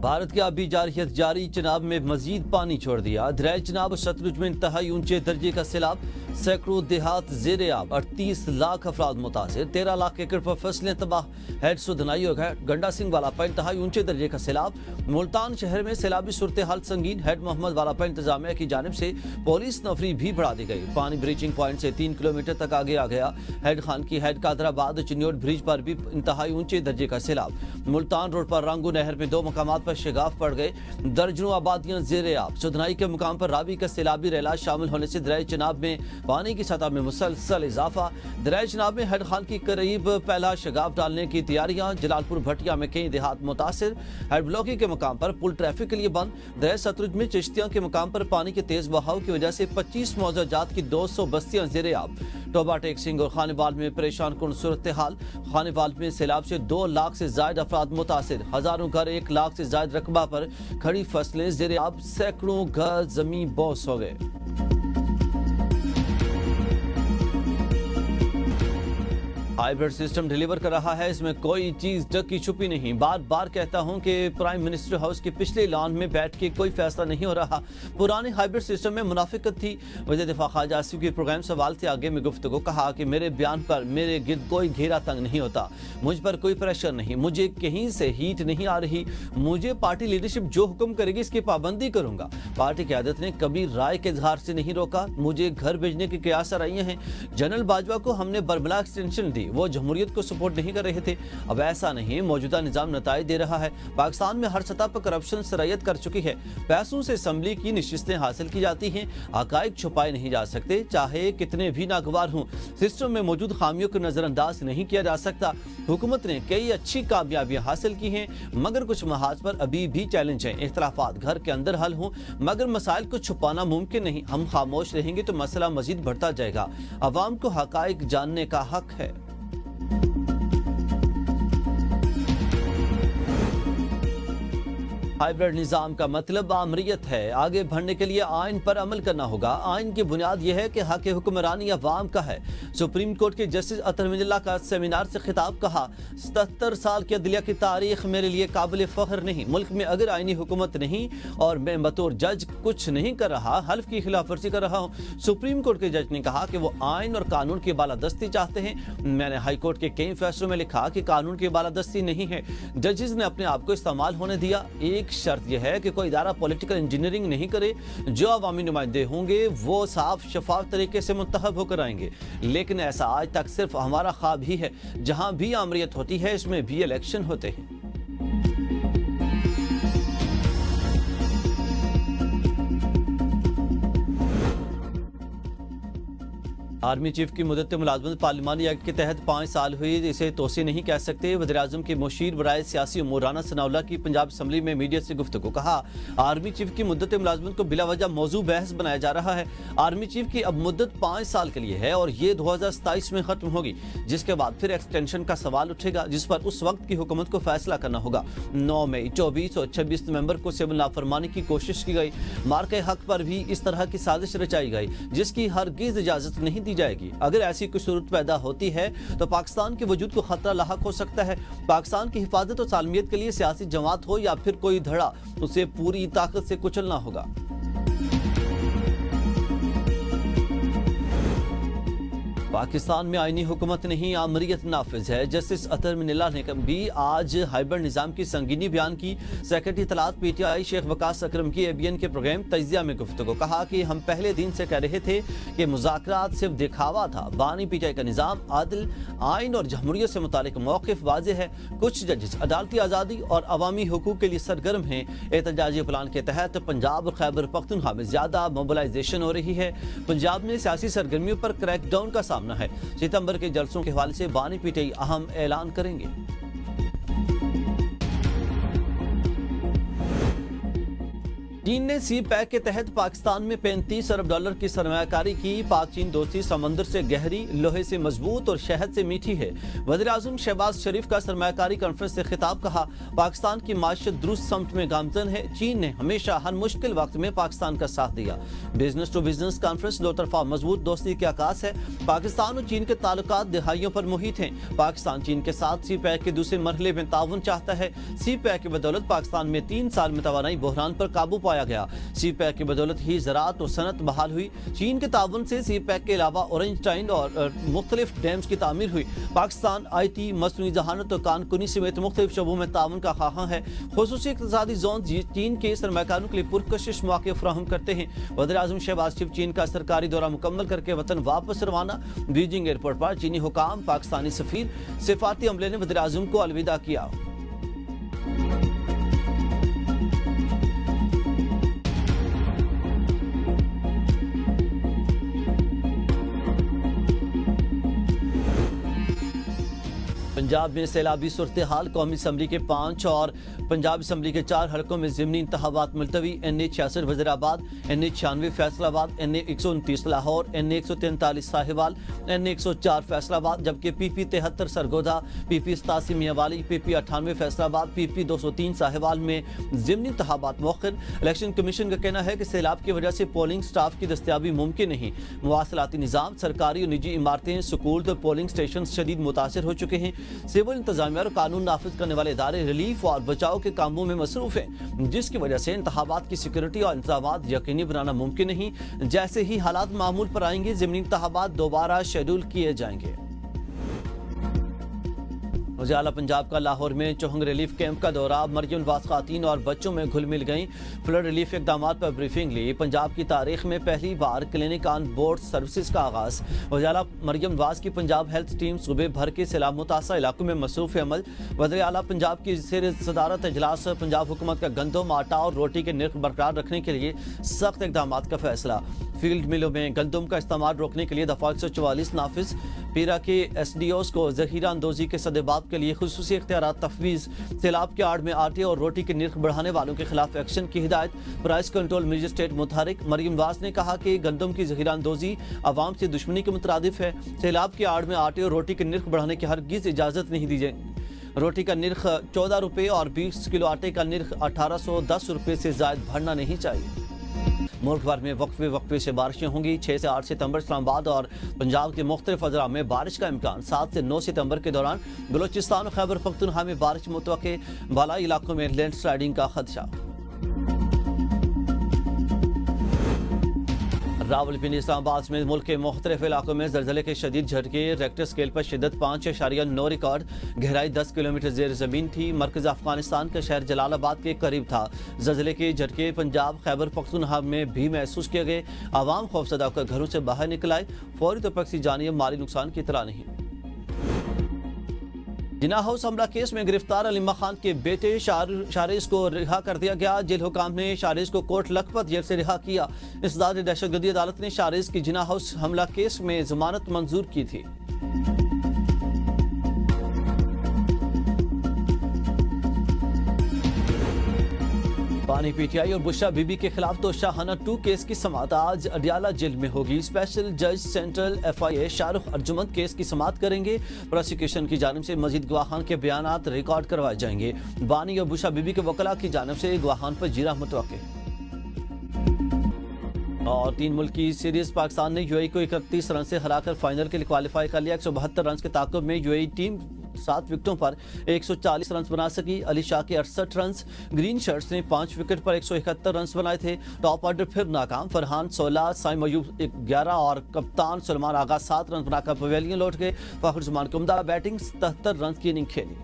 भारत की आबी जारहियत जारी, चिनाब में मजीद पानी छोड़ दिया। दरिया चिनाब और सतलुज में इंतहाई ऊंचे दर्जे का सैलाब, सैकड़ों देहात जेर आब, 38 लाख अफराद मुतासिर, 13 लाख एकड़ पर फसलें तबाह, हेड सुधनाई हो गए। गंडा सिंह वाला पर इंतहाई ऊंचे दर्जे का सैलाब, मुल्तान शहर में सैलाबी सूरत हाल संगीन। हेड मोहम्मद वाला पर इंतजामिया की जानिब से पुलिस नफरी भी बढ़ा दी गई। पानी ब्रीचिंग पॉइंट से 3 किलोमीटर तक आगे आ गया। हेड खान की हेड कादराबाद चिन्योट ब्रिज पर भी इंतहाई ऊंचे दर्जे का सैलाब। मुल्तान रोड पर रांगू नहर में 2 मकामात पर शिगाफ पड़ गए। दर्जनों आबादियां जेर आब। सुधनाई के मुकाम पर रावी का सैलाबी रेला शामिल होने से दरिया चिनाब में पानी की सतह में मुसलसल इजाफा। दरिया चिनाब में हेड खान की करीब पहला शिगाफ डालने की तैयारियां। जलालपुर भटिया में कई देहात मुतासिर। हेड ब्लॉकी के मुकाम पर पुल ट्रैफिक के लिए बंद। दरिया सतलुज में चिश्तियां के मुकाम पर पानी के तेज बहाव की वजह से 25 मौजा जात की 200 बस्तियां जेर आब। टोबा टेक सिंह और खानेवाल में परेशान कुन सूरत हाल। खानेवाल में सैलाब से 2 लाख से जायद अफराद मुतासिर। हजारों घर, 1 लाख से जायद रकबा पर खड़ी फसलें जेर आब। सैकड़ों घर जमीन बोस हो गए। हाइब्रिड सिस्टम डिलीवर कर रहा है, इसमें कोई चीज ढकी छुपी नहीं। बार बार कहता हूं कि प्राइम मिनिस्टर हाउस के पिछले ऐलान में बैठ के कोई फैसला नहीं हो रहा। पुराने हाइब्रिड सिस्टम में मुनाफिकत थी। वज़ीर दिफा ख्वाजा आसिफ के प्रोग्राम सवाल से आगे में गुफ्तगू कहा कि मेरे बयान पर मेरे गिर्द कोई घेरा तंग नहीं होता, मुझ पर कोई प्रेशर नहीं, मुझे कहीं से हीट नहीं आ रही। मुझे पार्टी लीडरशिप जो हुक्म करेगी इसकी पाबंदी करूंगा। पार्टी क़यादत ने कभी राय के इजहार से नहीं रोका। मुझे घर भेजने की कयास रही हैं। जनरल बाजवा को हमने बरमला एक्सटेंशन दी, वो जमहूरियत को सपोर्ट नहीं कर रहे थे। अब ऐसा नहीं, मौजूदा निजाम नताइज दे रहा है। पाकिस्तान में हर सतह पर करप्शन सरायत कर चुकी है। पैसों से असम्बली की नशिस्तें हासिल की जाती हैं। हकाइक छुपाए नहीं जा सकते, चाहे कितने भी नागवार हों। सिस्टम में मौजूद खामियों को नजरअंदाज नहीं किया जा सकता। हुकूमत ने कई अच्छी कामयाबियां हासिल की हैं, मगर कुछ महाज पर अभी भी चैलेंज हैं। इख्तलाफात घर के अंदर हल हों, मगर मसाइल को छुपाना मुमकिन नहीं। हम खामोश रहेंगे तो मसला मजीद बढ़ता जाएगा। अवाम को हकाइक जानने का हक है। हाइब्रिड निज़ाम का मतलब आमरीत है। आगे बढ़ने के लिए आइन पर अमल करना होगा। आइन की बुनियाद यह है कि हक हुक्मरानी अवाम का है। सुप्रीम कोर्ट के जस्टिस अतर मिल्ला का सेमिनार से खिताब कहा, 77 साल के अदलिया की तारीख मेरे लिए काबिल फ़ख्र नहीं। मुल्क में अगर आइनी हुकूमत नहीं और मैं बतौर जज कुछ नहीं कर रहा, हल्फ की खिलाफ वर्जी कर रहा हूँ। सुप्रीम कोर्ट के जज ने कहा कि वो आइन और कानून की बालादस्ती चाहते हैं। मैंने हाई कोर्ट के कई फैसलों में लिखा कि कानून की बालादस्ती नहीं है। जजेस ने अपने आप को इस्तेमाल होने दिया। एक शर्त यह है कि कोई इदारा पॉलिटिकल इंजीनियरिंग नहीं करे। जो अवामी नुमाइंदे होंगे वो साफ शफाफ तरीके से मुंतखब होकर आएंगे। लेकिन ऐसा आज तक सिर्फ हमारा ख्वाब ही है। जहां भी आमरीत होती है, इसमें भी इलेक्शन होते हैं। आर्मी चीफ की मुद्दत मुलाजमत पार्लिमानी एक्ट के तहत 5 साल हुई, इसे तोसी नहीं कह सकते। वज़ीर आज़म के मुशीर बराए सियासी उमूर राना सनाउल्लाह की पंजाब असम्बली में मीडिया से गुफ्तगू। कहा, आर्मी चीफ की मुद्दत मुलाजमत को बिला वजह मौजू बहस बनाया जा रहा है। आर्मी चीफ की अब मुद्दत 5 साल के लिए है और ये 2027 में खत्म होगी, जिसके बाद फिर एक्सटेंशन का सवाल उठेगा, जिस पर उस वक्त की हुकूमत को फैसला करना होगा। 9 मई, 24 और 26 नवंबर को सिविल नाफरमानी की कोशिश की गई। मार्के हक पर भी इस तरह की साजिश रचाई गई, जिसकी हरगिज इजाजत नहीं दी जाएगी। अगर ऐसी कोई सूरत पैदा होती है तो पाकिस्तान के वजूद को खतरा लाहक हो सकता है। पाकिस्तान की हिफाजत और सालमियत के लिए सियासी जमात हो या फिर कोई धड़ा, उसे पूरी ताकत से कुचलना होगा। पाकिस्तान में आईनी हुकूमत नहीं, आमरीत नाफिज है। जस्टिस अतर मिल्ला ने भी आज हाइब्रिड निज़ाम की संगीनी बयान की। सेक्रेटरी इत्तलात PTI शेख वकास अकरम की ABN के प्रोग्राम तजिया में गुफ्तगू। कहा कि हम पहले दिन से कह रहे थे कि मुज़ाकरात सिर्फ दिखावा था। बानी PTI का निज़ाम आदिल, आइन और जमहूरियत से मुतालिक मौक़िफ़ वाज़ेह है। कुछ जजेस अदालती आज़ादी और अवामी हुकूक के लिए सरगर्म हैं। एहतजाजी प्लान के तहत पंजाब और खैबर पख्तूनख्वा में ज़्यादा मोबिलाइजेशन हो रही है। पंजाब में सियासी सरगर्मियों पर क्रैकडाउन का सामना है। सितंबर के जलसों के हवाले से बानी PTI अहम ऐलान करेंगे। चीन ने सी पैक के तहत पाकिस्तान में $35 अरब की सरमायाकारी की। पाक चीन दोस्ती समंदर से गहरी, लोहे से मजबूत और शहद से मीठी है। वज़ीर-ए-आज़म शहबाज शरीफ का सरमायाकारी कॉन्फ्रेंस से खिताब। कहा, पाकिस्तान की माशियत दुरुस्त समत में गामजन है। चीन ने हमेशा हर मुश्किल वक्त में पाकिस्तान का साथ दिया। बिजनेस टू बिजनेस कॉन्फ्रेंस दो तरफा मजबूत दोस्ती की आकाश है। पाकिस्तान और चीन के ताल्लुकात दिहाइयों पर मुहित हैं। पाकिस्तान चीन के साथ सी पैक के दूसरे मरहले में ताउन चाहता है। सी पैक की बदौलत पाकिस्तान में 3 साल में तवानाई बहरान पर काबू पाया गया। सी पैक की बदौलत ही ज़राअत और सनत बहाल हुई। चीन के ताउन से सी पैक के अलावा ऑरेंज टाइन और मुख्तलिफ डैम्स की तामीर हुई। पाकिस्तान IT, मसनूई जहानत और कानकुनी समेत मुख्तलिफ शोबों में ताउन का ख़्वाहां है। खुसूसी इक़्तिसादी जोन चीन के सरमायाकारों के लिए पुरकशिश मौके फराहम करते हैं। वज़ीर-ए-आज़म शहबाज शरीफ चीन का सरकारी दौरा मुकम्मल करके वतन वापस रवाना। बीजिंग एयरपोर्ट पर चीनी हुकाम, पाकिस्तानी सफीर, सिफारती अमले ने वज़ीर-ए-आज़म को अलविदा किया। पंजाब में सैलाबी सूरत हाल। कौमी असम्बली के 5 और पंजाब असम्बली के 4 हलकों में ज़िमनी इंतखाबात मुलतवी। NA 66 Wazirabad, NA 96 Faisalabad, NA 129 Lahore, NA 143 Sahiwal, NA 104 Faisalabad, जबकि PP 73 Sargodha, PP 87 Mianwali, PP 98 Faisalabad, PP 203 Sahiwal में ज़िमनी इंतखाबात मौखिर। इलेक्शन कमीशन का कहना है कि सैलाब की वजह से पोलिंग स्टाफ की दस्तियाबी मुमकिन नहीं। मवासलाती निज़ाम, सरकारी और निजी इमारतें, स्कूल और पोलिंग स्टेशन शदीद मुतासर हो चुके हैं। सिविल इंतजामिया और कानून नाफिज करने वाले इदारे रिलीफ और बचाव के कामों में मसरूफ हैं, जिसकी वजह से इंतखाबात की सिक्योरिटी और इंतजामात यकीनी बनाना मुमकिन नहीं। जैसे ही हालात मामूल पर आएंगे, ज़िमनी इंतखाबात दोबारा शेड्यूल किए जाएंगे। उजाला पंजाब का लाहौर में चौहंग रिलीफ कैंप का दौरा। मरियम नवाज खातून और बच्चों में घुल मिल गईं। फ्लड रिलीफ इकदामात पर ब्रीफिंग ली। पंजाब की तारीख में पहली बार क्लिनिक ऑन बोर्ड सर्विसेज का आगाज। उजाला मरियम नवाज की पंजाब हेल्थ टीम सूबे भर के सैलाब मुतासर इलाकों में मसरूफ अमल। वज़ीर आला पंजाब की ज़ेर सदारत इजलास। पंजाब हुकूमत का गंदम, आटा और रोटी के निर्ख बरकरार रखने के लिए सख्त इकदामात का फैसला। फील्ड मिलों में गंदम का इस्तेमाल रोकने के लिए दफा 144 नाफिज। पीरा के SDOs को जहीरा अंदोजी के सदेबाब के लिए खुसूसी इख्तियारात तफवीज़। सैलाब के आड़ में आटे और रोटी के निर्ख बढ़ाने वालों के खिलाफ एक्शन की हिदायत। प्राइस कंट्रोल मजिस्ट्रेट मुतहरिक। मरियम नवाज ने कहा कि गंदम की जहीरा अंदोजी आवाम से दुश्मनी के मुतरादिफ है। सैलाब के आड़ में आटे और रोटी के निर्ख बढ़ाने की हरगिज़ इजाज़त नहीं दी जाएगी। रोटी का निर्ख 14 रुपये और 20 किलो आटे का निर्ख 1810 रुपये से ज़ायद बढ़ना नहीं चाहिए। मुल्क भर में वक्फे से बारिशें होंगी। 6 से 8 सितंबर इस्लामाबाद और पंजाब के मुख्तलिफ अजला में बारिश का इम्कान। 7 से 9 सितंबर के दौरान बलोचिस्तान और खैबर पख्तूनख्वा में बारिश मुतवक्के। बालाई इलाकों में लैंड स्लाइडिंग का खदशा। रावलपिंडी इस्लामाबाद में मुल्क के मुख्तलिफ इलाकों में ज़लज़ले के शदीद झटके। रेक्टर स्केल पर शिद्दत 5.9 रिकॉर्ड। गहराई 10 किलोमीटर ज़ेर ज़मीन थी। मरकज़ अफगानिस्तान का शहर जलालाबाद के करीब था। ज़लज़ले के झटके पंजाब खैबर पख्तूनख्वा में भी महसूस किए गए। आवाम खौफजदा होकर घरों से बाहर निकल आए। फौरी तौर पर किसी जानी माली नुकसान की इतला नहीं। जिना हाउस हमला केस में गिरफ्तार अलीमा खान के बेटे शारिस को रिहा कर दिया गया। जेल हुकाम ने शारिस को कोट लखपत जेल से रिहा किया। इसदाद दहशतगर्दी अदालत ने शारिस की जिना हाउस हमला केस में जमानत मंजूर की थी। पानी PTI और बुशरा बीबी के खिलाफ तो शाहाना 2 केस की समाअत आज अडियाला जेल में होगी। स्पेशल जज central FIA Shahrukh Arjumand case की समाअत करेंगे। प्रोसिक्यूशन की जानिब से मजीद गवाहान के बयानात रिकॉर्ड करवाए जाएंगे। बानी और बुशरा बीबी के वकला की जानिब से गवाहान पर जीरा मुतवक्के। और 3 मुल्क की सीरीज पाकिस्तान ने UAE को 31 रन से हराकर फाइनल के लिए क्वालिफाई कर लिया। 172 रन के ताक़ुब में UAE टीम 7 विकेटों पर 140 रन बना सकी। अली शाह के 68 रन। ग्रीन शर्ट्स ने 5 विकेट पर 171 रन बनाए थे। टॉप ऑर्डर फिर नाकाम। फरहान 16, साइम अयूब 11 और कप्तान सलमान आगा 7 रन बनाकर पवेलियन लौट गए। फखर जमान कुमदा बैटिंग 77 रन की इनिंग खेली।